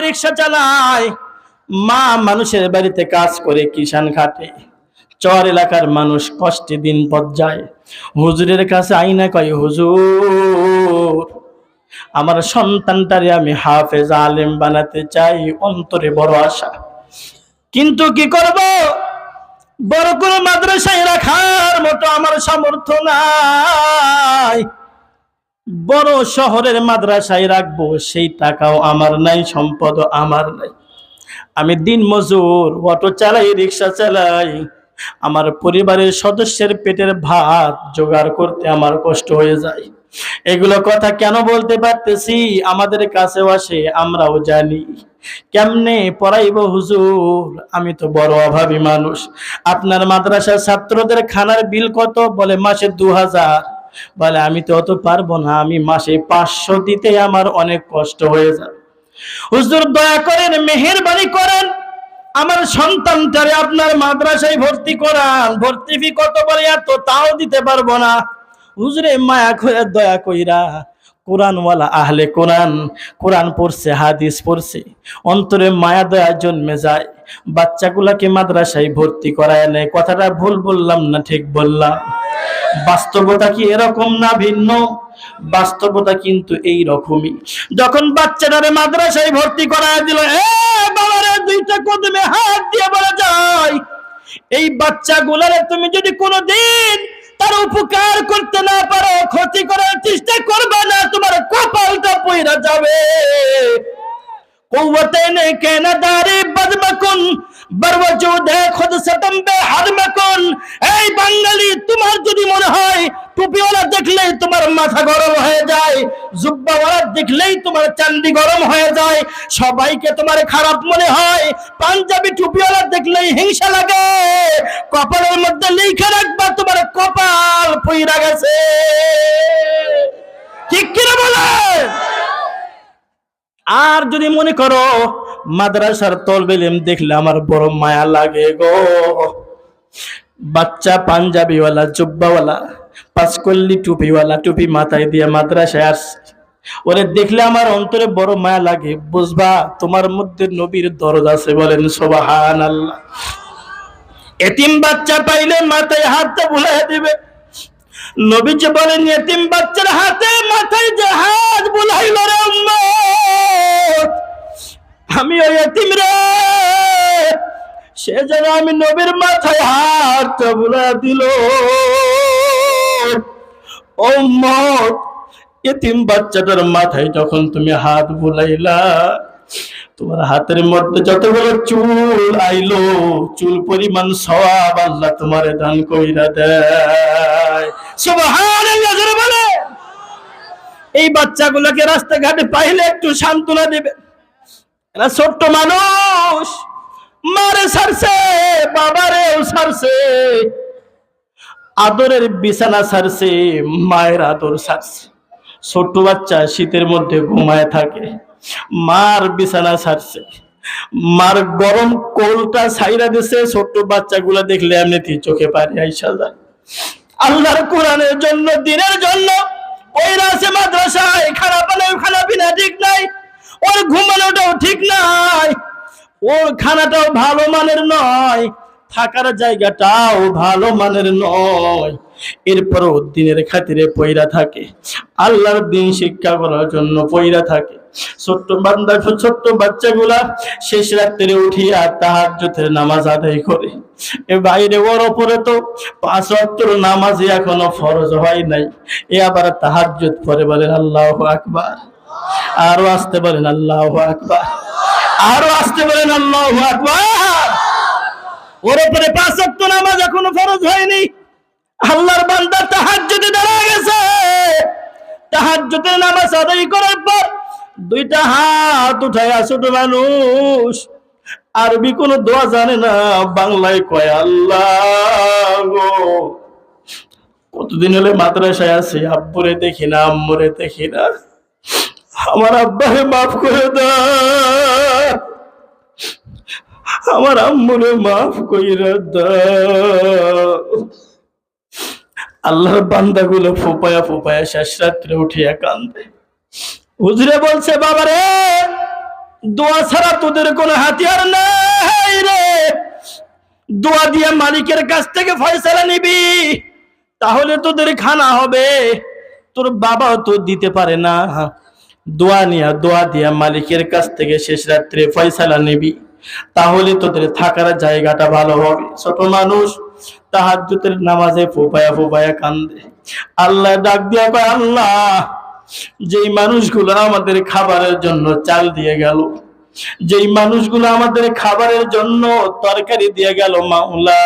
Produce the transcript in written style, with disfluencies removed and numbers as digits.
রিক্সা চালায়, মা মানুষের বাড়িতে কাজ করে, কিষান খাটে। চর এলাকার মানুষ কষ্টে দিন পথ যায়। হুজুরের কাছে আইনা কয়, হুজুর, আমার সন্তানটারে আমি হাফেজ আলেম বানাতে চাই, অন্তরে বড় আশা, কিন্তু কি করব, বড় কোনো মাদ্রাসায় রাখার মতো আমার সামর্থ্য নাই, বড় শহরের মাদ্রাসায় রাখবো সেই টাকাও আমার নাই, সম্পদও আমার নাই। আমি দিন মজুর, অটো চালাই, রিক্সা চালাই, আমার পরিবারের সদস্যের পেটের ভাত জোগাড় করতে আমার কষ্ট হয়ে যায়। এগুলো কথা কেন বলতে পারতেছি, আমাদের কাছেও আসে, আমরাও জানি। কেমনে পড়াইব হুজুর, আমি তো বড় অভাবী মানুষ। আপনার মাদ্রাসার ছাত্রদের খানার বিল কত? বলে মাসে 2000। বলে আমি তো অত পারবো না, আমি মাসে 500 দিতে আমার অনেক কষ্ট হয়ে যায়। হুজুর দয়া করেন, মেহেরবানি করেন, আমার সন্তানটারে আপনার মাদ্রাসায় ভর্তি করান। ভর্তি ফি কত? বলে এত, তাও দিতে পারবো না। হুজুরে মায়া করে দয়া কইরা কোরআনওয়ালা আহলে কোরআন, কোরআন পড়ছে, হাদিস পড়ছে, অন্তরে মায়া দয়া জন্মে যায়, বাচ্চাগুলাকে মাদ্রাসায় ভর্তি করায় নেয়। কথাটা ভুল বললাম না ঠিক বললাম? বাস্তবতা কি এরকম না ভিন্ন? বাস্তবতা কিন্তু এই রকমই। যখন বাচ্চাটারে মাদ্রাসায় ভর্তি করায় দিল, বাবারে দুইটা কদমে হাত দিয়ে বলা যায়, এই বাচ্চাগুলারে তুমি যদি কোনোদিন তার উপকার করতে না পারো, ক্ষতি করার চেষ্টা করবে না, তোমার কপালটা পইরা যাবে। কুওয়াতেনে কেনাদারি বদমকুন বরওজুদে খুদ সতম বে হদমকুন। এই বাঙালি, তোমার যদি মনে হয় টুপিওয়ালা দেখলেই তোমার মাথা গরম হয়ে যায়, জুব্বাওয়ালা দেখলেই তোমার চান্দি গরম হয়ে যায়, সবাইকে তোমার খারাপ মনে হয়, পাঞ্জাবি টুপিওয়ালা দেখলেই হিংসা লাগে, কপালের মধ্যে লিখে রাখবা তোমার কপাল পইরা গেছে। ঠিক কিনা বলেন? আর যদি মনে করো মাদ্রাসার তলবে ইলম দেখলে আমার বড় মায়া লাগে গো, বাচ্চা পাঞ্জাবিওয়ালা, জুব্বাওয়ালা, পাঁচকল্লি টুপিওয়ালা, টুপি মাথায় দিয়ে মাদ্রাসায় আসছে, ওরে দেখলে আমার অন্তরে বড় মায়া লাগে, বুঝবা তোমার মধ্যে নবীর দরদ আছে। বলেন সুবহানাল্লাহ। এতিম বাচ্চা পাইলে মাথায় হাতটা বুলাইয়া দিবে। নবীজি বলেন, এতিম বাচ্চার হাতে মাথায় যে হাত বুলাইল রে উম্মত, আমি ওই এতিম রে, সে যেন আমি নবীর মাথায় হাতটা বুলাইয়া দিল। উম্মত, এতিম বাচ্চাটার মাথায় যখন তুমি হাত বুলাইলা, তোমার হাতের মধ্যে যতগুলো চুল আইলো, চুল পরিমাণ সওয়াব আল্লাহ তোমারে দান কইরা দেয়। সুবহানাল্লাহ জোরে বলে। এই বাচ্চাগুলোকে রাস্তাঘাটে পাইলে একটু সান্ত্বনা দিবে। এরা ছোট্ট মানুষ, মারে ছাড়ছে, বাবারেও ছাড়ছে, আদরের বিছানা ছাড়ছে, মায়ের আদর ছাড়ছে। ছোট্ট বাচ্চা শীতের মধ্যে ঘুমায় থাকে, মার বিছানা ছাড়ছে, মার গরম কোলটা ছাইরা দিছে। ছোট্ট বাচ্চাগুলা দেখলে এমনিতেই চোখে পানি আইসা যায়। আল্লাহর কোরআনের জন্য, দিনের জন্য ওইরা আছে মাদ্রাসায়, খানা পিনা ঠিক নাই, ওর ঘুমানোটাও ঠিক নাই, ওর খানাটাও ভালো মানের নয়, থাকার জায়গাটাও ভালো মানের নয়, এরপরও দিনের খাতিরে পয়রা থাকে, আল্লাহর দিন শিক্ষা করার জন্য পয়রা থাকে। ছোট্ট বান্দা, ছোট্ট বাচ্চাগুলা শেষ রাত্রে উঠিয়া তাহাজ্জুদের নামাজ আদায় করে। এ বাইরে ওর উপরে তো 5 ওয়াক্ত নামাজই এখনো ফরজ হয় নাই, এ আবার তাহাজ্জুদ পড়ে। বলেন আল্লাহু আকবার। আরো আসতে বলেন আল্লাহু আকবার। আরো আসতে বলেন আল্লাহু আকবার। ওর উপরে 5 ওয়াক্ত নামাজ এখনো ফরজ হয়নি, আল্লাহর বান্দা তাহাজ্জুদে দাঁড়ায় গেছে। তাহাজ্জুদের নামাজ আদায় করার পর 2টা হাত উঠায়, ছোট মানুষ, আরবি কোন দোয়া জানে না, বাংলায় কয় আল্লাহ গো। কতদিন হলে মাদ্রাসায় আছে, আব্বুরে দেখি না, আম্মুরে দেখি না, আমার আব্বারে মাফ করে দাও, আমার আম্মুরে মাফ কইরা দাও। আল্লাহর বান্দাগুলো ফোপায়া ফোপায়া শেষ রাত্রে উঠিয়া কান্দে। হুজুরে বলছে, বাবারে দোয়া ছাড়া তোদের কোনো হাতিয়ার নাই রে। দোয়া দিয়ে মালিকের কাছ থেকে ফয়সালা নিবি, তাহলে তোদের খানা হবে। তোর বাবাও তো দিতে পারে না। দোয়া দিয়া মালিকের কাছ থেকে শেষ রাত্রে ফয়সালা নিবি, তাহলে তোদের থাকার জায়গাটা ভালো হবে। ছোট মানুষ তাহাজ্জুদের নামাজে ফোপায়া ফোপায়া কান্দে, আল্লাহ ডাক দিয়া কয়, আল্লাহ যেই মানুষগুলো আমাদের খাবারের জন্য চাল দিয়ে গেল, যেই মানুষগুলো আমাদের খাবারের জন্য তরকারি দিয়ে গেল, মাওলা